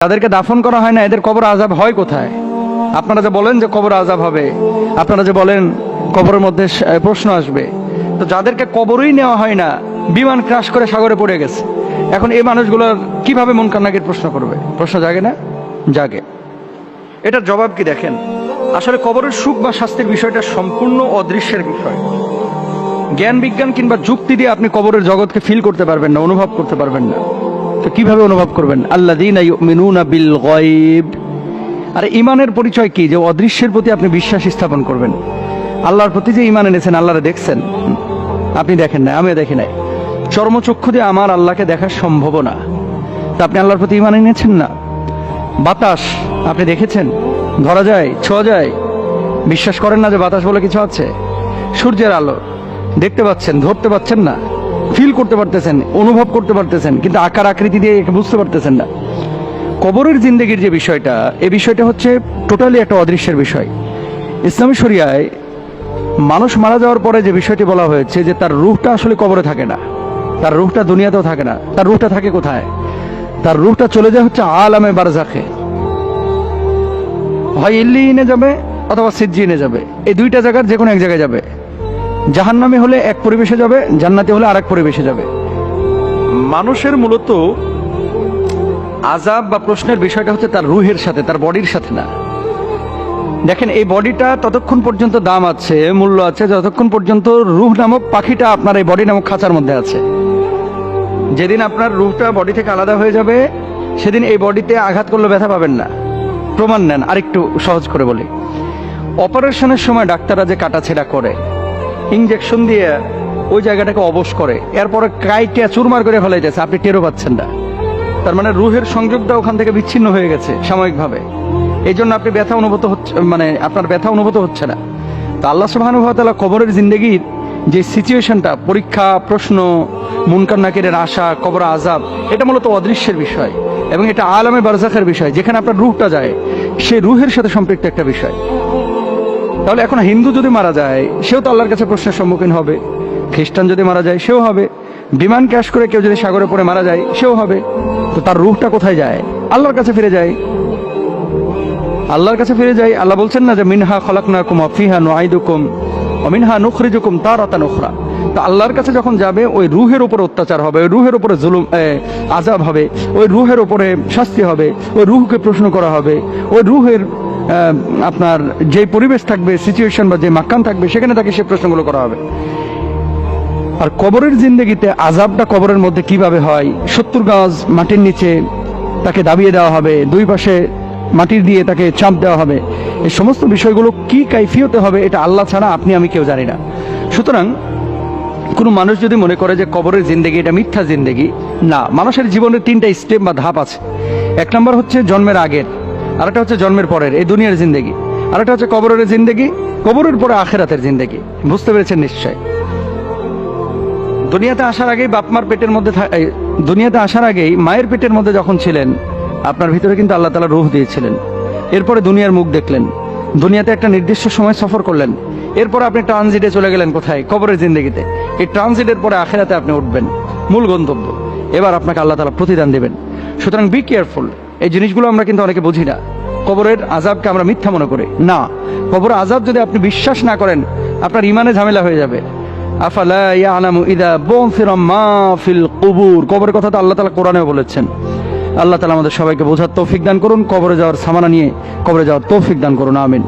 তাদেরকে দাফন করা হয় না, এদের কবর আযাব হয় কোথায়? আপনারা যে বলেন যে কবর আযাব হবে, আপনারা যে বলেন কবরের মধ্যে প্রশ্ন আসবে, তো যাদেরকে কবরই নেওয়া হয় না, বিমান ক্রাশ করে সাগরে পড়ে গেছে, এখন এই মানুষগুলোর কিভাবে মুনকার নাকির প্রশ্ন করবে? প্রশ্ন জাগে না? জাগে। এটার জবাব কি দেখেন, আসলে কবরের সুখ বা শাস্তির বিষয়টা সম্পূর্ণ অদৃশ্যের বিষয়। জ্ঞান বিজ্ঞান কিংবা যুক্তি দিয়ে আপনি কবরের জগৎকে ফিল করতে পারবেন না, অনুভব করতে পারবেন না। তো কিভাবে অনুভব করবেন? আল্লাযীনা ইউমিনুনা বিল গায়ব। আর ঈমানের পরিচয় কি? যে অদৃশ্যের প্রতি আপনি বিশ্বাস স্থাপন করবেন। আল্লাহর প্রতি যে ঈমান এনেছেন, আল্লাহরে দেখছেন, আপনি দেখেন না, আমিও দেখি নাই, চর্মচক্ষু দিয়ে আমার আল্লাহকে দেখা সম্ভব না, তা আপনি আল্লাহর প্রতি ঈমান এনেছেন না। বাতাস আপনি দেখেছেন, ধরা যায়, ছোঁয়া যায়, বিশ্বাস করেন না যে বাতাস বলে কিছু আছে। সূর্যের আলো দেখতে পাচ্ছেন, ধরতে পাচ্ছেন না, ফিল করতে পারতেছেন, অনুভব করতে পারতেছেন, কিন্তু আকার আকৃতি দিয়ে বুঝতে পারতেছেন না। কবরের জিন্দেগির যে বিষয়টা, এই বিষয়টা হচ্ছে টোটালি একটা অদৃশ্যের বিষয়। ইসলামী শরিয়ায় মানুষ মারা যাওয়ার পরে যে বিষয়টি বলা হয়েছে যে তার রূহটা আসলে কবরে থাকে না, তার রূহটা দুনিয়াতেও থাকে না। তার রূহটা থাকে কোথায়? তার রূহটা চলে যায় হচ্ছে আলামে বারজাখে, হয় ইল্লিয়িনে যাবে অথবা সিজ্জিনে যাবে, এই দুইটা জায়গার যে কোনো এক জায়গায় যাবে। জাহান্নামী হলে এক পরিবেশে যাবে, জান্নাতি হলে আরেক পরিবেশে যাবে। মানুষের মূলত আযাব বা প্রশ্নের বিষয়টা হচ্ছে তার রুহের সাথে, তার বডির সাথে না। দেখেন, এই বডিটা ততক্ষণ পর্যন্ত দাম আছে, মূল্য আছে, যতক্ষণ পর্যন্ত রুহ নামক পাখিটা আপনার এই বডি নামক খাঁচার মধ্যে আছে। যেদিন আপনার রুহটা বডি থেকে আলাদা হয়ে যাবে, সেদিন এই বডিতে আঘাত করলে ব্যথা পাবেন না। প্রমাণ নেন, আরেকটু সহজ করে বলি। অপারেশনের সময় ডাক্তাররা যে কাটাছেড়া করে, ইঞ্জেকশন দিয়ে ওই জায়গাটাকে অবশ করে, এরপরে কাইটা চুরমার করে ফেলাইতেছে, আপনি টেরও পাচ্ছেন না। তার মানে রুহের সংযোগটা ওখান থেকে বিচ্ছিন্ন হয়ে গেছে সাময়িকভাবে, এই জন্য আপনি ব্যথা অনুভূত হচ্ছে, মানে আপনার ব্যথা অনুভূত হচ্ছে না। তো আল্লাহ সুবহানাহু ওয়া তাআলা কবরের জিন্দেগির যে সিচুয়েশনটা, পরীক্ষা, প্রশ্ন, মুনকার নাকিরের আশা, কবর আযাব, এটা মূলত অদৃশ্যের বিষয় এবং এটা আলামে বারজাখের বিষয়, যেখানে আপনার রুহটা যায়, সেই রুহের সাথে সম্পৃক্ত একটা বিষয়। তাহলে এখন হিন্দু যদি মারা যায়, সেও তো আল্লাহর কাছে প্রশ্নের সম্মুখীন হবে। খ্রিস্টান যদি মারা যায়, সেও হবে। বিমান ক্র্যাশ করে কেউ যদি সাগরে পড়ে মারা যায়, সেও হবে। তো তার রুহটা কোথায় যায়? আল্লাহর কাছে ফিরে যায়, আল্লাহর কাছে ফিরে যায়। আল্লাহ বলছেন না যে মিনহা খলাকনাকুম ওয়া ফিহা নুঈদুকুম ওয়া মিনহা নুখরিজুকুম তারাতান উখরা। তো আল্লাহর কাছে যখন যাবে, ওই রুহের উপর অত্যাচার হবে, ওই রুহের উপরে জুলুম, আযাব হবে, ওই রুহের উপরে শাস্তি হবে, ওই রুহকে প্রশ্ন করা হবে, ওই রুহের আপনার যে পরিবেশ থাকবে, সিচুয়েশন বা যে মাকান থাকবে, সেখানে তাকে সে প্রশ্নগুলো করা হবে। আর কবরের জিন্দেগিতে আযাবটা কবরের মধ্যে কিভাবে হয়? 70 গজ মাটির নিচে তাকে দাবিয়ে দেওয়া হবে, দুই পাশে মাটির দিয়ে তাকে চাপ দেওয়া হবে। এই সমস্ত বিষয়গুলো কি কাইফিয়তে হবে, এটা আল্লাহ ছাড়া আপনি আমি কেউ জানি না। সুতরাং কোনো মানুষ যদি মনে করে যে কবরের জিন্দেগি এটা মিথ্যা জিন্দেগি, না, মানুষের জীবনের 3টা স্টেপ বা ধাপ আছে। 1 নম্বর হচ্ছে জন্মের আগের, আরেকটা হচ্ছে জন্মের পরের, এই দুনিয়ার জিন্দেগি, আরেকটা হচ্ছে কবরের জিন্দেগি, কবরের পরে আখিরাতের জিন্দেগি। বুঝতে পেরেছেন নিশ্চয়? দুনিয়াতে আসার আগেই বাপমার পেটের মধ্যে, দুনিয়াতে আসার আগেই মায়ের পেটের মধ্যে যখন ছিলেন, আপনার ভিতরে কিন্তু আল্লাহ তাআলা রূহ দিয়েছিলেন। এরপরে দুনিয়ার মুখ দেখলেন, দুনিয়াতে একটা নির্দিষ্ট সময় সফর করলেন, এরপর আপনি ট্রানজিটে চলে গেলেন কোথায়? কবরের জিন্দেগিতে। এই ট্রানজিটের পরে আখিরাতে আপনি উঠবেন, মূল গন্তব্য। এবার আপনাকে আল্লাহ তাআলা প্রতিদান দেবেন। সুতরাং বি কেয়ারফুল। এই জিনিসগুলো আমরা কিন্তু অনেকে বুঝি না। কবরের আযাবকে আমরা মিথ্যা মনে করি না। কবরের আযাব যদি আপনি বিশ্বাস না করেন, আপনার ইমানে ঝামেলা হয়ে যাবে। আফালা ইয়ালামু ইযা বু'থিরা মা ফিল কুবুর, কবরের কথা তো আল্লাহ তাআলা কোরআনেও বলেছেন। আল্লাহ তাআলা আমাদের সবাইকে বোঝার তৌফিক দান করুন, কবরে যাওয়ার সামানা নিয়ে কবরে যাওয়ার তৌফিক দান করুন, আমিন।